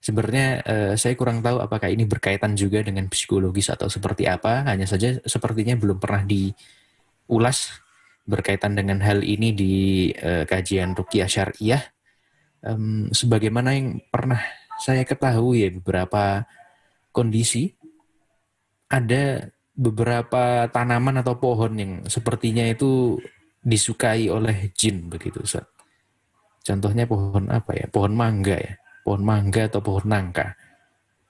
Sebenarnya saya kurang tahu apakah ini berkaitan juga dengan psikologis atau seperti apa. Hanya saja sepertinya belum pernah diulas berkaitan dengan hal ini di kajian Ruqyah Syariah. Sebagaimana yang pernah saya ketahui ya, beberapa kondisi, ada beberapa tanaman atau pohon yang sepertinya itu disukai oleh jin begitu, Ustaz. Contohnya pohon apa ya? Pohon mangga ya. Pohon mangga atau pohon nangka.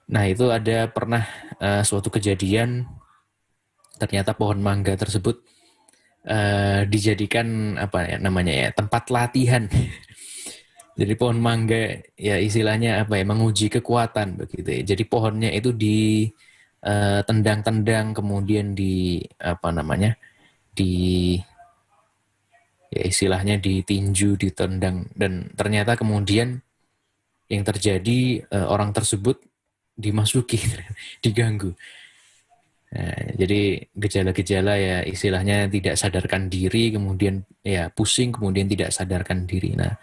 Nah, itu ada pernah suatu kejadian, ternyata pohon mangga tersebut dijadikan apa ya namanya ya, tempat latihan. Jadi pohon mangga ya istilahnya apa ya, menguji kekuatan begitu ya. Jadi pohonnya itu ditendang-tendang, kemudian di apa namanya, di ya istilahnya ditinju, ditendang, dan ternyata kemudian yang terjadi orang tersebut dimasuki, diganggu. Nah, jadi gejala-gejala ya istilahnya tidak sadarkan diri, kemudian ya pusing, kemudian tidak sadarkan diri. Nah,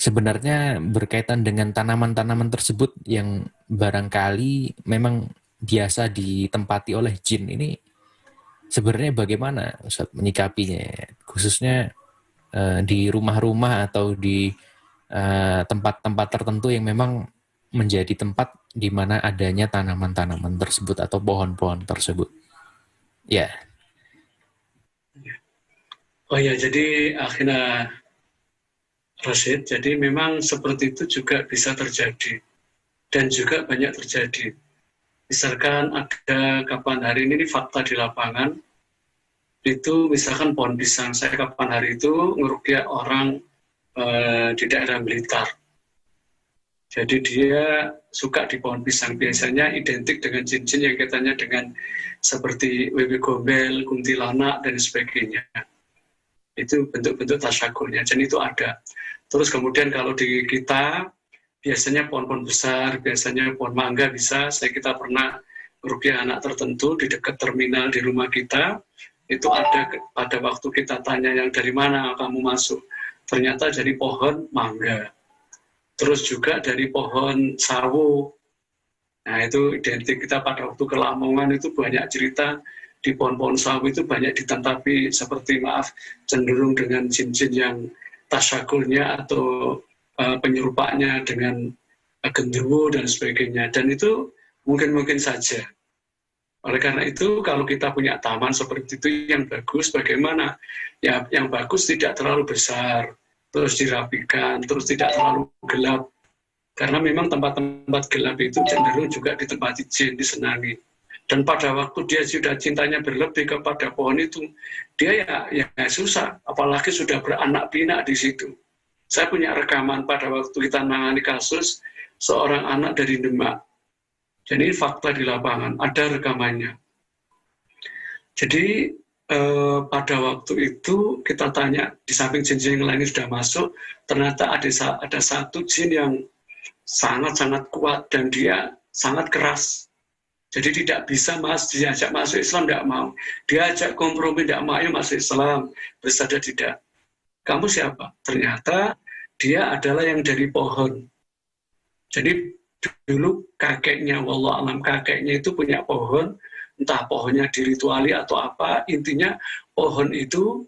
sebenarnya berkaitan dengan tanaman-tanaman tersebut yang barangkali memang biasa ditempati oleh jin ini, sebenarnya bagaimana Ustaz menyikapinya, khususnya di rumah-rumah atau di tempat-tempat tertentu yang memang menjadi tempat di mana adanya tanaman-tanaman tersebut atau pohon-pohon tersebut. Ya. Oh ya, jadi akhirnya Rashid, jadi memang seperti itu juga bisa terjadi dan juga banyak terjadi. Misalkan ada kapan hari ini fakta di lapangan, itu misalkan pohon pisang, saya kapan hari itu ngeruqyah orang di daerah Blitar. Jadi dia suka di pohon pisang, biasanya identik dengan jin-jin yang katanya dengan seperti wewe gombel, kuntilanak, dan sebagainya. Itu bentuk-bentuk tasyakurnya, dan itu ada. Terus kemudian kalau di kita, biasanya pohon-pohon besar, biasanya pohon mangga bisa, kita pernah ruqyah anak tertentu di dekat terminal di rumah kita, itu ada pada waktu kita tanya yang dari mana kamu masuk, ternyata dari pohon mangga. Terus juga dari pohon sawo. Nah itu identik, kita pada waktu ke Lamongan itu banyak cerita di pohon-pohon sawo itu banyak ditentapi seperti cenderung dengan jin-jin yang tasyakulnya atau penyerupanya dengan genderuwo dan sebagainya. Dan itu mungkin saja. Oleh karena itu kalau kita punya taman seperti itu yang bagus, bagaimana? Ya yang bagus tidak terlalu besar, terus dirapikan, terus tidak terlalu gelap. Karena memang tempat-tempat gelap itu cenderung juga ditempati jin, disenangi. Dan pada waktu dia sudah cintanya berlebih kepada pohon itu, dia ya susah, apalagi sudah beranak pinak di situ. Saya punya rekaman pada waktu kita menangani kasus seorang anak dari Demak. Jadi fakta di lapangan, ada rekamannya. Jadi pada waktu itu kita tanya, di samping jin-jin yang lain sudah masuk, ternyata ada satu jin yang sangat-sangat kuat dan dia sangat keras. Jadi tidak bisa diajak masuk Islam, tidak mau. Diajak kompromi, tidak mau, masuk Islam, bersadar tidak. Kamu siapa? Ternyata dia adalah yang dari pohon. Jadi dulu kakeknya, wallah alam, kakeknya itu punya pohon, entah pohonnya dirituali atau apa, intinya pohon itu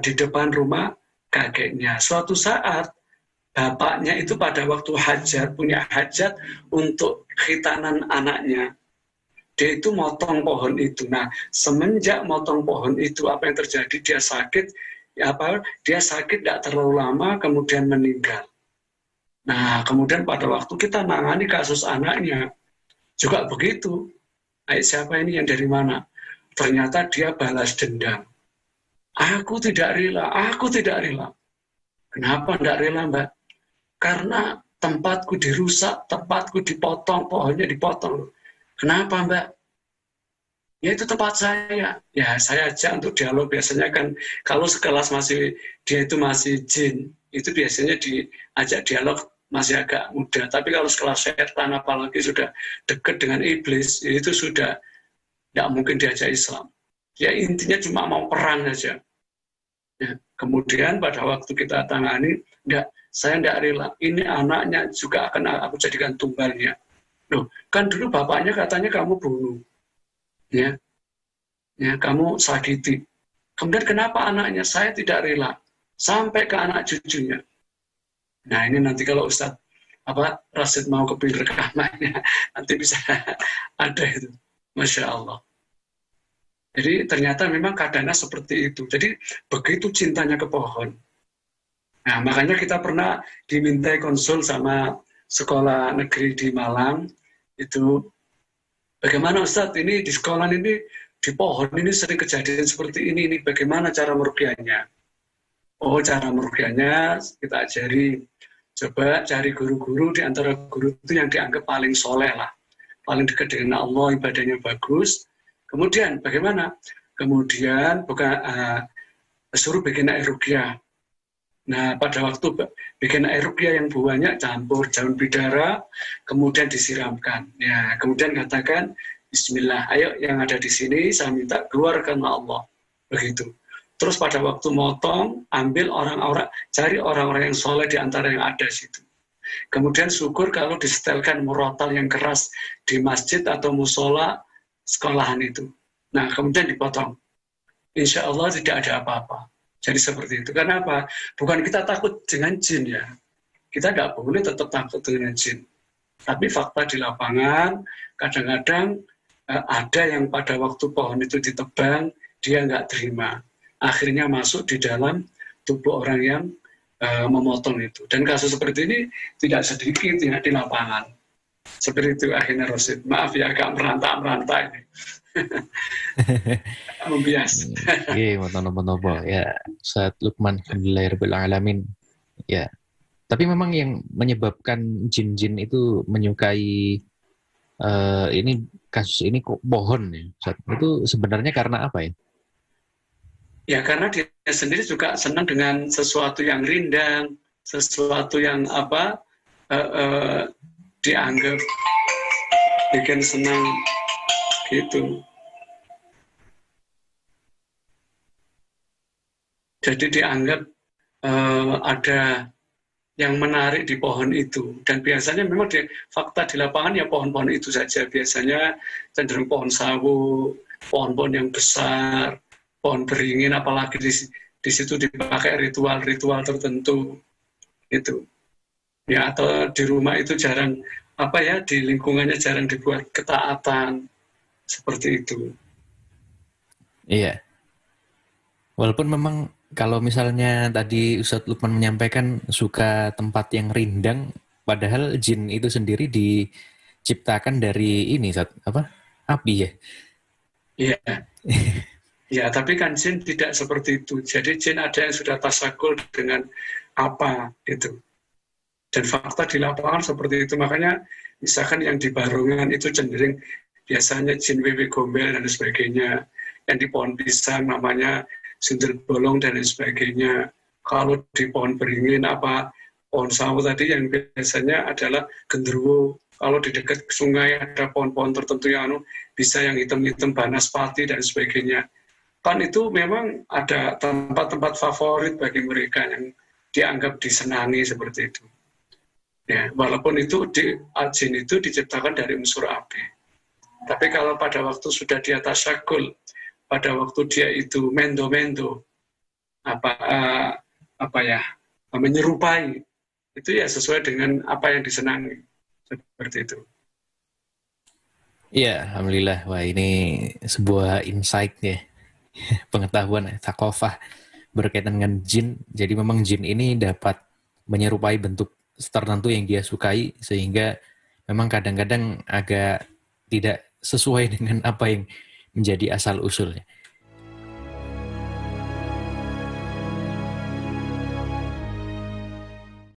di depan rumah kakeknya. Suatu saat bapaknya itu pada waktu hajat, punya hajat untuk khitanan anaknya. Dia itu motong pohon itu. Nah, semenjak motong pohon itu, apa yang terjadi? Dia sakit, dia sakit tidak terlalu lama, kemudian meninggal. Nah, kemudian pada waktu kita nangani kasus anaknya, juga begitu. Siapa ini yang dari mana? Ternyata dia balas dendam. Aku tidak rela. Kenapa tidak rela, Mbak? Karena tempatku dirusak, tempatku dipotong, pohonnya dipotong. Kenapa, Mbak? Ya itu tempat saya. Ya saya ajak untuk dialog. Biasanya kan kalau sekelas dia itu masih jin, itu biasanya diajak dialog masih agak mudah. Tapi kalau sekelas setan, apalagi sudah dekat dengan iblis, itu sudah tidak mungkin diajak Islam. Ya intinya cuma mau perang saja. Ya. Kemudian pada waktu kita tangani, saya enggak rela. Ini anaknya juga akan aku jadikan tumbalnya. Loh, kan dulu bapaknya katanya kamu bunuh. Ya, kamu sakiti. Kemudian kenapa anaknya? Saya tidak rela. Sampai ke anak cucunya. Nah ini nanti kalau Ustadz Rasid mau kepilih rekamannya, nanti bisa ada itu. Masya Allah. Jadi ternyata memang keadaannya seperti itu. Jadi begitu cintanya ke pohon. Nah makanya kita pernah dimintai konsul sama sekolah negeri di Malang. Itu bagaimana Ustadz ini di sekolah ini, di pohon ini sering kejadian seperti ini bagaimana cara meruqyahnya? Oh cara meruqyahnya kita ajari. Coba cari guru-guru di antara guru itu yang dianggap paling soleh lah. Paling dekat dengan Allah, ibadahnya bagus. Kemudian bagaimana? Kemudian suruh bikin air ruqyah. Nah pada waktu bikin air ruqyah yang banyak campur daun bidara, kemudian disiramkan. Ya, kemudian katakan Bismillah, ayo yang ada di sini saya minta keluarkan Allah. Begitu. Terus pada waktu motong, ambil cari orang-orang yang soleh di antara yang ada di situ. Kemudian syukur kalau disetelkan murotal yang keras di masjid atau musola sekolahan itu. Nah, kemudian dipotong. Insya Allah tidak ada apa-apa. Jadi seperti itu. Kenapa? Bukan kita takut dengan jin ya. Kita tidak boleh tetap takut dengan jin. Tapi fakta di lapangan, kadang-kadang ada yang pada waktu pohon itu ditebang, dia nggak terima. Akhirnya masuk di dalam tubuh orang yang memotong itu. Dan kasus seperti ini tidak sedikit ya, di lapangan. Seperti itu akhirnya Rosid. Maaf ya agak merantau ini. Membias. Iya, nopo ya. Ustaz Lukman, alhamdulillahirabbil alamin. Ya. Tapi memang yang menyebabkan jin-jin itu menyukai ini kasus ini kok pohon ya. Ustaz. Itu sebenarnya karena apa ya? Ya karena dia sendiri juga senang dengan sesuatu yang rindang, sesuatu yang dianggap bikin senang gitu. Jadi dianggap ada yang menarik di pohon itu. Dan biasanya memang fakta di lapangan ya pohon-pohon itu saja. Biasanya cenderung pohon sawo, pohon-pohon yang besar, pohon beringin, apalagi di situ dipakai ritual-ritual tertentu itu ya. Atau di rumah itu jarang di lingkungannya jarang dibuat ketaatan seperti itu. Iya, walaupun memang kalau misalnya tadi Ustadz Lukman menyampaikan suka tempat yang rindang, padahal jin itu sendiri diciptakan dari ini api ya. Iya. Ya, tapi kan jin tidak seperti itu. Jadi jin ada yang sudah tasakul dengan apa itu. Dan fakta di lapangan seperti itu. Makanya misalkan yang di Barongan itu cenderung biasanya jin wewe gombel dan sebagainya. Yang di pohon pisang namanya sundel bolong dan sebagainya. Kalau di pohon beringin pohon sawo tadi yang biasanya adalah genderuwo. Kalau di dekat sungai ada pohon-pohon tertentu yang bisa yang hitam-hitam banaspati dan sebagainya. Kan itu memang ada tempat-tempat favorit bagi mereka yang dianggap disenangi seperti itu. Ya, walaupun itu jin itu diciptakan dari unsur api. Tapi kalau pada waktu sudah dia tasyakul, pada waktu dia itu mendo-mendo, menyerupai, itu ya sesuai dengan apa yang disenangi. Seperti itu. Iya, alhamdulillah. Wah, ini sebuah insight ya. Pengetahuan thaqafah berkaitan dengan jin. Jadi memang jin ini dapat menyerupai bentuk tertentu yang dia sukai, sehingga memang kadang-kadang agak tidak sesuai dengan apa yang menjadi asal usulnya.